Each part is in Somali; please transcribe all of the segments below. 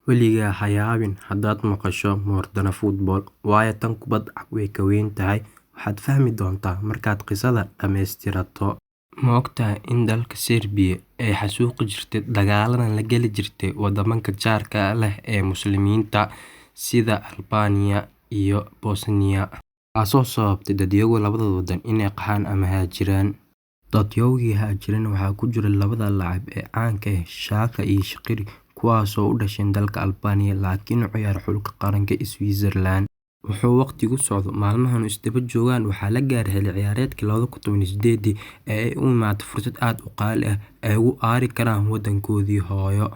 Weligaa ha yaabin haddaad maqasho Mordana Football, waayo tan kubadda cagtu way ka weyn tahay. Waxaad fahmi doontaa markaad qisada dhammaystirato. Ma ogtahay in dalka Serbiya ay xasuuqi jirtay dagaaladan la geli jirtay waddamanka jaarka leh ee Muslimiinta sida Albania iyo Bosnia, taasoo sababtay dadyoga labada waddan inay qaxaan ama haajiraan. Dadyowgii haajiran waxaa ku jira labada laacib ee caanka ah Xhaka iyo Shaqiri, kuwaasoo u dhashay dalka Albania laakiin u ciyaara xulka qaranka Switzerland. Wuxuu waqtigu socdo maalmahan isdaba joogaan waxaa la gaaray xilli ciyaareedkii 2018 ee ay u imaatay fursad aad u qaali ah ay ugu aari karaan waddankoodii hooyo.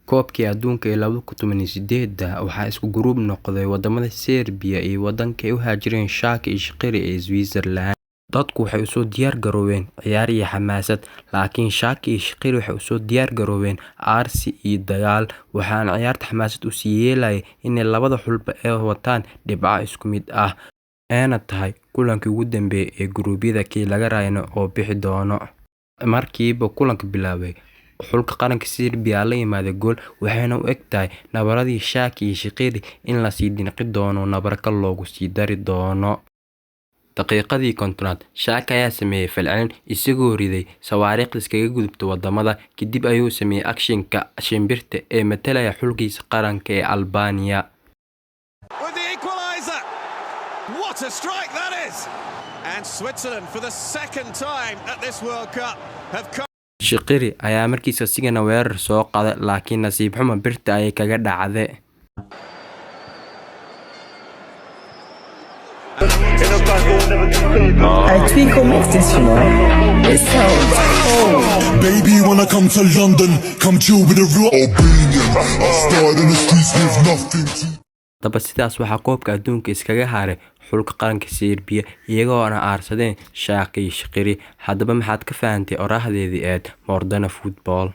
Koobkii adduunka ee 2018 waxaa isku guruub noqday wadamada Serbiya iyo waddanka ay u haajireen Xhaka iyo Shaqiri ee Switzerland. Dadku waxay usoo diyaar garoobeen ciyaar iyo xamaasad, laakiin Xhaka iyo Shaqiri waxay usoo diyaar garoobeen aarsi iyo dagaal, waxaana ciyaarta xamaasad u sii yeelayay inay labada xulba ay wataan dhibco isku mid ah, ayna tahay kulankii ugu dambeeyay ee guruubyada kii laga raayay oo bixi doono. Markiiba kulanka bilaabay, xulka qaranka Serbiya la yimaaday gool, waxayna u egtahay nabaradii Xhaka iyo Shaqiri in la sii dinqi doono nabarka loogu sii dari doono. daqiiqadii 50aad, Xhaka ayaa sameeyay falcelin isagoo riday sawaariikhda iskaga gudubta wadamada, kadib ayuu sameeyay akshinka shimbirta ee matalaya xulkiisa qaranka ee Albania. With the equalizer. What a strike that is! And Switzerland for the second time at this World Cup have come. Shaqiri ayaa markiisa sigana weerar soo qaaday, laakiin nasiib xumo birta ayay kaga dhacday. I twinkle makes this, you know. It sounds cold. Baby, when I come to London, come chill with a real Albanian. I started in the streets with nothing to. Daba sidaas waxaa koobka adduunka iskaga haray xulka qaranka Serbiya iyagoona aarsadeen Xhaka iyo Shaqiri. Haddaba maxaad ka fahantay oraahdeedii Mordana Football?